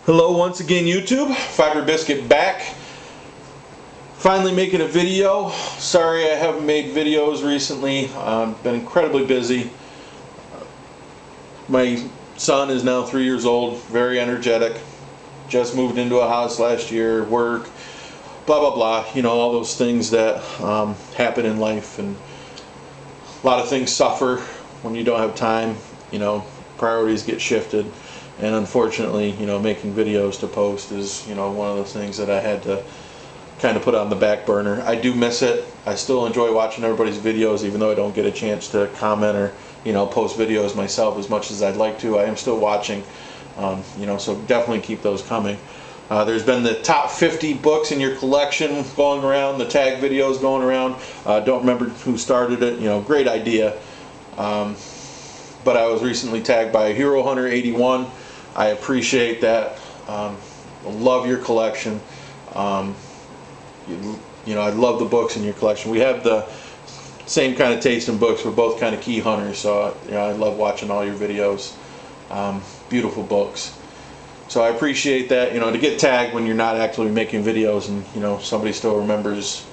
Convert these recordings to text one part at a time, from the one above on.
Hello once again, YouTube. Fiber Biscuit back. Finally making a video. Sorry I haven't made videos recently. I've been incredibly busy. My son is now 3 years old, very energetic. Just moved into a house last year, work, blah blah blah. You know, all those things that happen in life, and a lot of things suffer when you don't have time. You know, priorities get shifted. And unfortunately, you know, making videos to post is, you know, one of those things that I had to kind of put on the back burner. I do miss it. I still enjoy watching everybody's videos, even though I don't get a chance to comment or, you know, post videos myself as much as I'd like to. I am still watching, you know, so definitely keep those coming. There's been the top 50 books in your collection going around, the tag videos going around. Don't remember who started it. You know, great idea. But I was recently tagged by Hero Hunter 81. I appreciate that. Love your collection. You know, I love the books in your collection. We have the same kind of taste in books. We're both kind of key hunters, so you know, I love watching all your videos. Beautiful books. So I appreciate that. You know, to get tagged when you're not actually making videos, and you know somebody still remembers,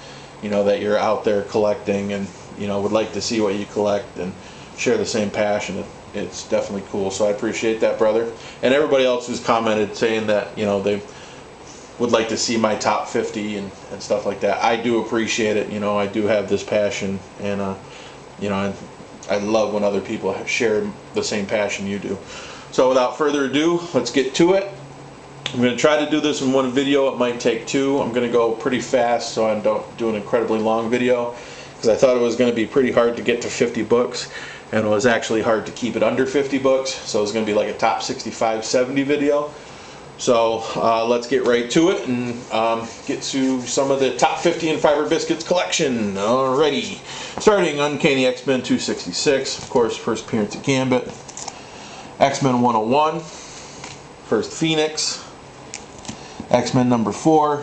you know, that you're out there collecting, and you know would like to see what you collect and share the same passion. It's definitely cool, so I appreciate that, brother. And everybody else who's commented saying that, you know, they would like to see my top 50 and stuff like that. I do appreciate it. You know, I do have this passion, and you know, I love when other people share the same passion you do. So without further ado, let's get to it. I'm going to try to do this in one video. It might take two. I'm going to go pretty fast so I don't do an incredibly long video, because I thought it was going to be pretty hard to get to 50 books. And it was actually hard to keep it under 50 books, so it was going to be like a top 65, 70 video. So let's get right to it and get to some of the top 50 in Fiber Biscuits collection. Alrighty, starting Uncanny X-Men 266, of course, first appearance of Gambit. X-Men 101, first Phoenix. X-Men number 4,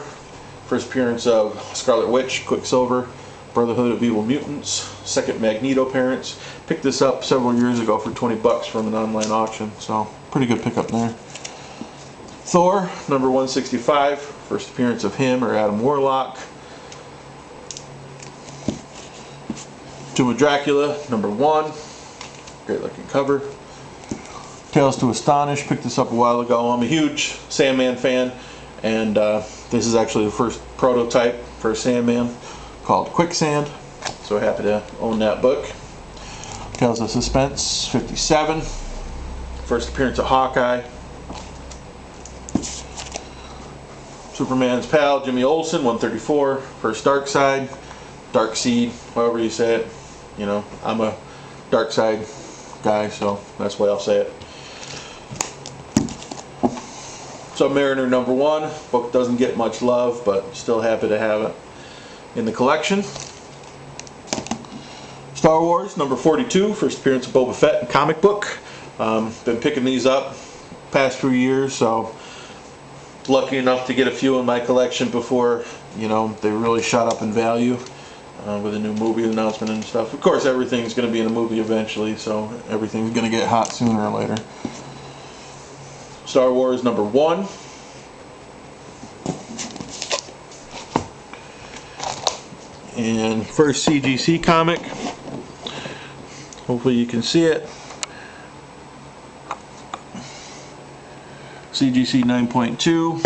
first appearance of Scarlet Witch, Quicksilver. Brotherhood of Evil Mutants, second Magneto appearance. Picked this up several years ago for 20 bucks from an online auction, so pretty good pickup there. Thor, number 165, first appearance of him or Adam Warlock. Tomb of Dracula, number 1, great looking cover. Tales to Astonish, picked this up a while ago. I'm a huge Sandman fan, and this is actually the first prototype for Sandman, called Quicksand, so happy to own that book. Tales of Suspense 57, first appearance of Hawkeye. Superman's pal Jimmy Olsen 134, first Darkseid, Darkseid, however you say it. You know, I'm a Darkseid guy, so that's the way I'll say it. Submariner number 1, book doesn't get much love, but still happy to have it in the collection. Star Wars number 42, first appearance of Boba Fett in comic book. Been picking these up past few years, so lucky enough to get a few in my collection before, you know, they really shot up in value with a new movie announcement and stuff. Of course, everything's going to be in a movie eventually, so everything's going to get hot sooner or later. Star Wars number 1. And first CGC comic. Hopefully you can see it. CGC 9.2.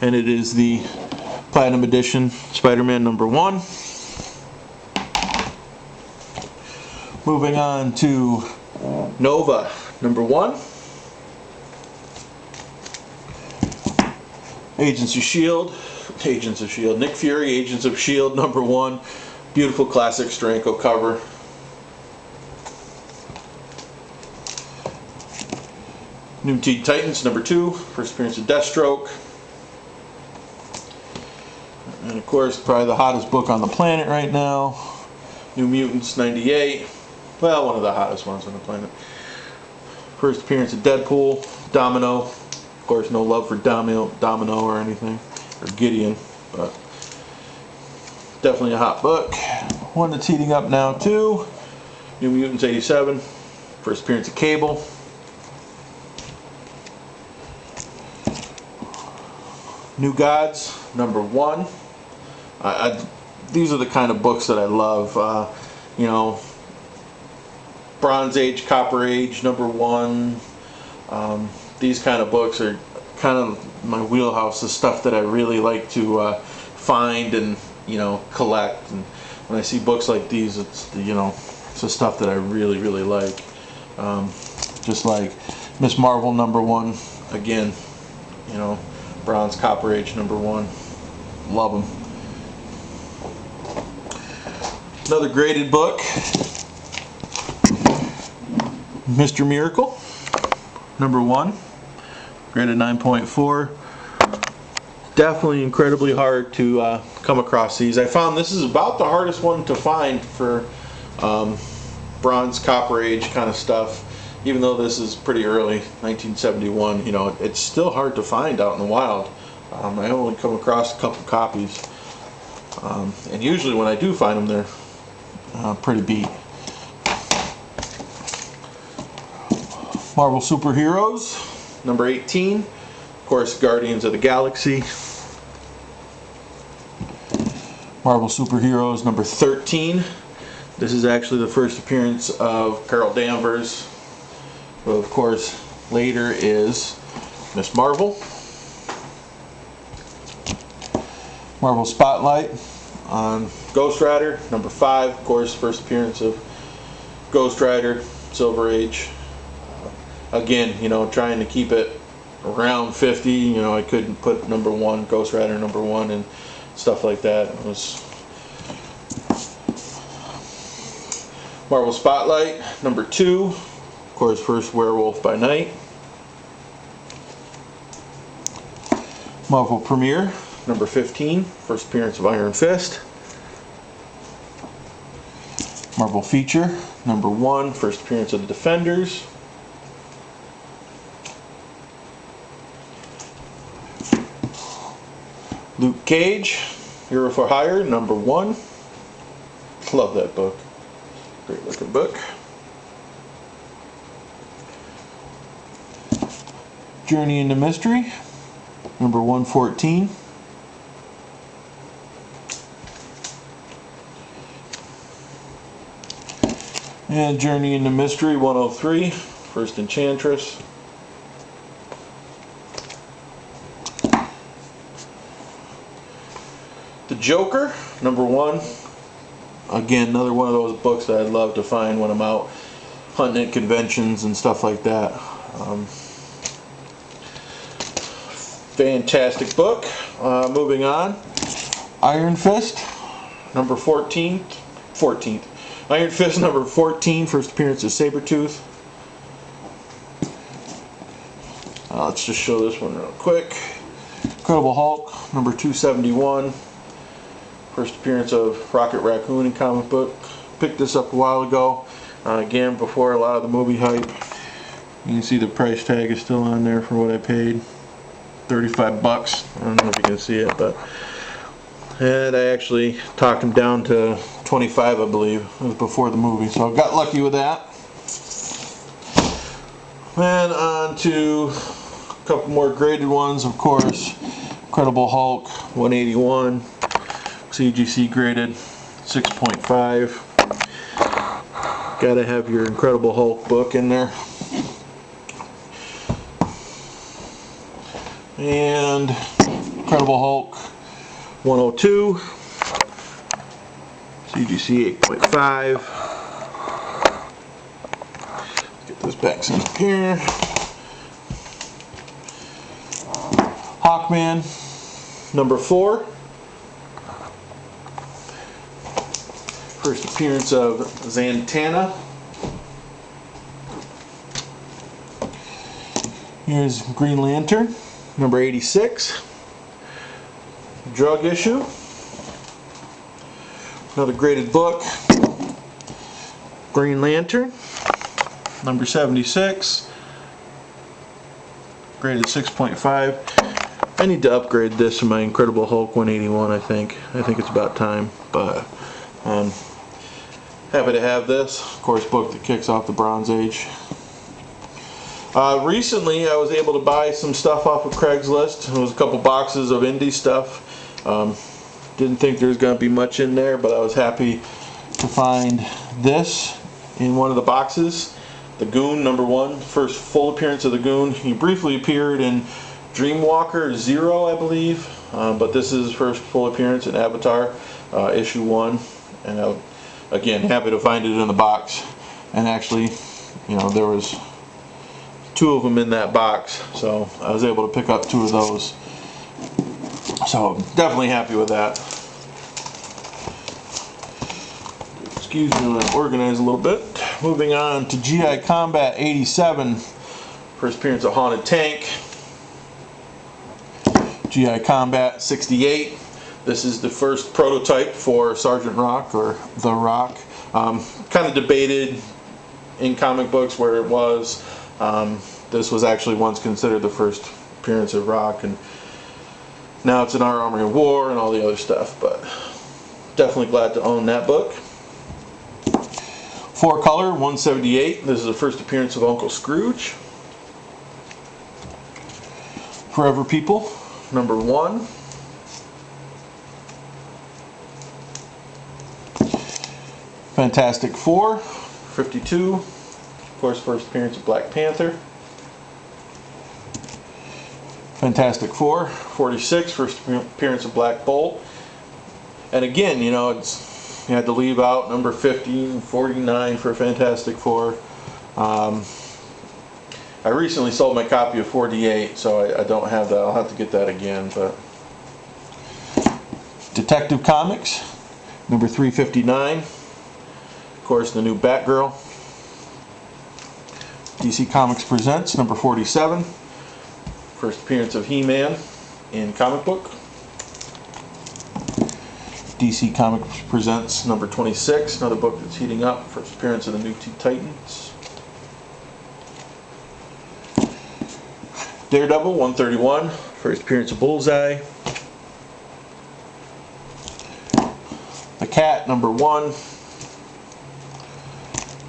And it is the Platinum Edition Spider-Man number 1. Moving on to Nova number 1. Agents of S.H.I.E.L.D., Nick Fury, Agents of S.H.I.E.L.D. number 1. Beautiful classic Steranko cover. New Teen Titans number 2, first appearance of Deathstroke. And of course, probably the hottest book on the planet right now, New Mutants 98. Well, one of the hottest ones on the planet. First appearance of Deadpool, Domino. Of course, no love for Domino or anything, or Gideon, but definitely a hot book. One that's heating up now too. New Mutants 87. First appearance of Cable. New Gods, #1. These are the kind of books that I love. You know, Bronze Age, Copper Age, #1. These kind of books are kind of my wheelhouse, the stuff that I really like to find and, you know, collect. And when I see books like these, it's the, you know, it's the stuff that I really, really like. Just like Miss Marvel #1, again, you know, Bronze, Copper Age #1. Love them. Another graded book, Mr. Miracle, #1, graded 9.4. Definitely incredibly hard to come across these. I found this is about the hardest one to find for Bronze, Copper Age kind of stuff. Even though this is pretty early, 1971, you know, it's still hard to find out in the wild. I only come across a couple copies, and usually when I do find them, they're pretty beat. Marvel Superheroes, #18. Of course, Guardians of the Galaxy. Marvel Superheroes #13. This is actually the first appearance of Carol Danvers, who of course later is Miss Marvel. Marvel Spotlight on Ghost Rider, #5. Of course, first appearance of Ghost Rider, Silver Age. Again, you know, trying to keep it around 50. You know, I couldn't put #1, Ghost Rider #1, and stuff like that. It was Marvel Spotlight #2. Of course, first Werewolf by Night. Marvel Premiere #15. First appearance of Iron Fist. Marvel Feature #1. First appearance of the Defenders. Luke Cage, Hero for Hire #1. Love that book. Great looking book. Journey into Mystery #114. And Journey into Mystery 103, First Enchantress. The Joker #1. Again, another one of those books that I love to find when I'm out hunting at conventions and stuff like that. Fantastic book. Moving on. Iron Fist #14. Iron Fist #14. First appearance of Sabretooth. Let's just show this one real quick. Incredible Hulk #271. First appearance of Rocket Raccoon in comic book. Picked this up a while ago. Again, before a lot of the movie hype. You can see the price tag is still on there for what I paid. $35. I don't know if you can see it, but and I actually talked him down to 25, I believe. It was before the movie, so I got lucky with that. And on to a couple more graded ones, of course. Incredible Hulk 181. CGC graded 6.5. Gotta have your Incredible Hulk book in there. And Incredible Hulk 102. CGC 8.5. Get this back in here. Hawkman #4. First appearance of Zatanna. Here's Green Lantern #86. Drug issue. Another graded book. Green Lantern #76. Graded 6.5. I need to upgrade this to my Incredible Hulk 181, I think. I think it's about time, but happy to have this. Of course, book that kicks off the Bronze Age. Recently, I was able to buy some stuff off of Craigslist. It was a couple boxes of indie stuff. Didn't think there was going to be much in there, but I was happy to find this in one of the boxes. The Goon #1, first full appearance of the Goon. He briefly appeared in Dreamwalker Zero, I believe, but this is his first full appearance in Avatar issue 1. And again, happy to find it in the box. And actually, you know, there was 2 of them in that box, so I was able to pick up 2 of those. So definitely happy with that. Excuse me when I organize a little bit. Moving on to GI Combat 87, first appearance of Haunted Tank. GI Combat 68. This is the first prototype for Sergeant Rock, or The Rock. Kind of debated in comic books where it was. This was actually once considered the first appearance of Rock, and now it's in Our Army of War and all the other stuff, but definitely glad to own that book. 4-color 178. This is the first appearance of Uncle Scrooge. Forever People #1. Fantastic Four 52. Of course, first appearance of Black Panther. Fantastic Four 46. First appearance of Black Bolt. And again, you know, you had to leave out number 50 and 49 for Fantastic Four. I recently sold my copy of 48, so I don't have that. I'll have to get that again. But Detective Comics number 359. Of course, the new Batgirl. DC Comics Presents number 47. First appearance of He-Man in comic book. DC Comics Presents number 26, another book that's heating up. First appearance of the new Teen Titans. Daredevil 131, first appearance of Bullseye. The Cat #1.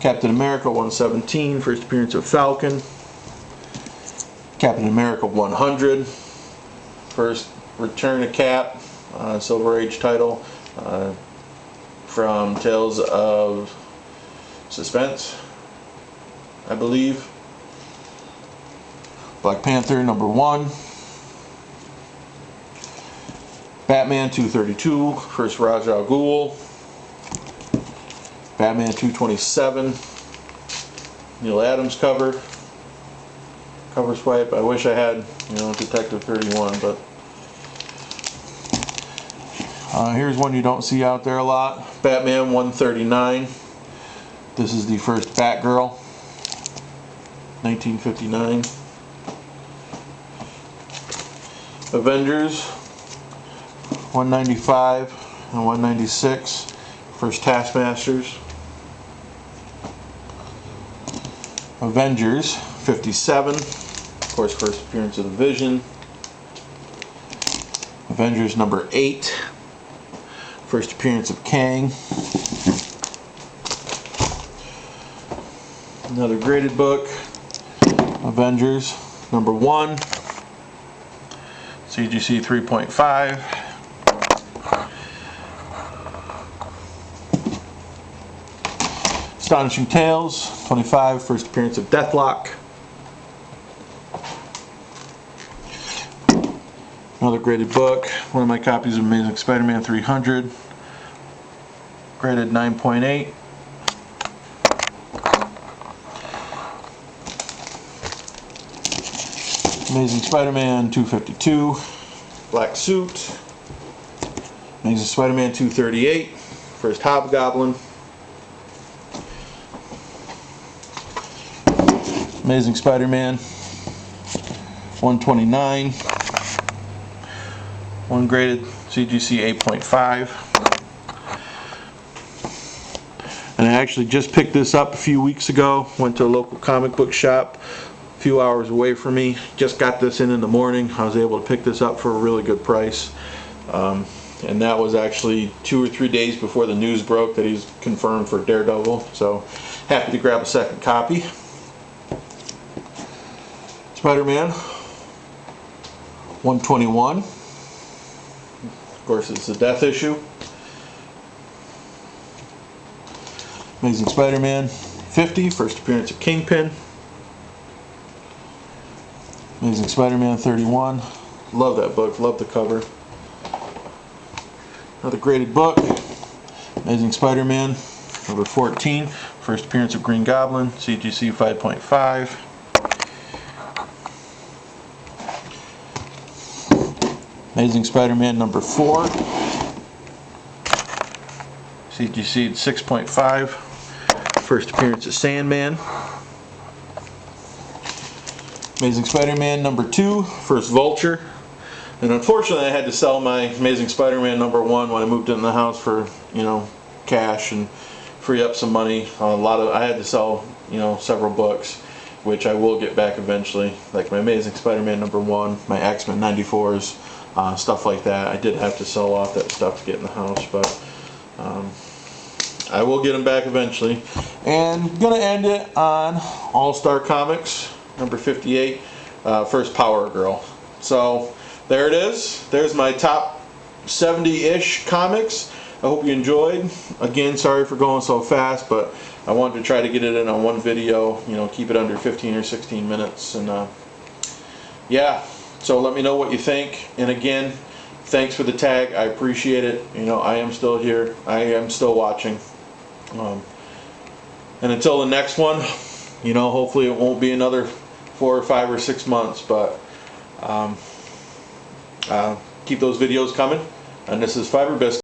Captain America 117, first appearance of Falcon. Captain America 100, first return of Cap, Silver Age title, from Tales of Suspense, I believe. Black Panther #1. Batman 232, first Ra's al Ghul. Batman 227, Neil Adams cover swipe. I wish I had, you know, Detective 31, but here's one you don't see out there a lot. Batman 139. This is the first Batgirl, 1959. Avengers 195 and 196, first Taskmasters. Avengers 57, of course, first appearance of the Vision. Avengers #8, first appearance of Kang. Another graded book, Avengers #1, CGC 3.5. Astonishing Tales 25, first appearance of Deathlock. Another graded book, one of my copies of Amazing Spider-Man 300, graded 9.8. Amazing Spider-Man 252, black suit. Amazing Spider-Man 238, first Hobgoblin. Amazing Spider-Man 129, one graded CGC 8.5. And I actually just picked this up a few weeks ago. Went to a local comic book shop a few hours away from me. Just got this in the morning. I was able to pick this up for a really good price. And that was actually 2 or 3 days before the news broke that he's confirmed for Daredevil. So happy to grab a second copy. Spider-Man 121. Of course, it's the Death issue. Amazing Spider-Man 50, first appearance of Kingpin. Amazing Spider-Man 31. Love that book, love the cover. Another graded book. Amazing Spider-Man number 14, first appearance of Green Goblin, CGC 5.5. Amazing Spider-Man number 4, CGC 6.5, first appearance of Sandman. Amazing Spider-Man number 2, first Vulture. And unfortunately I had to sell my Amazing Spider-Man number 1 when I moved in the house for, cash and free up some money. I had to sell, several books, which I will get back eventually, like my Amazing Spider-Man number 1, my X-Men 94s, stuff like that. I did have to sell off that stuff to get in the house, but I will get them back eventually. And gonna end it on All-Star Comics number 58, first Power Girl. So there it is. There's my top 70-ish comics. I hope you enjoyed. Again, sorry for going so fast, but I wanted to try to get it in on one video, keep it under 15 or 16 minutes. And yeah, so let me know what you think. And again, thanks for the tag. I appreciate it. I am still here. I am still watching. And until the next one, hopefully it won't be another 4 or 5 or 6 months, but keep those videos coming. And this is Fiber Biscuit.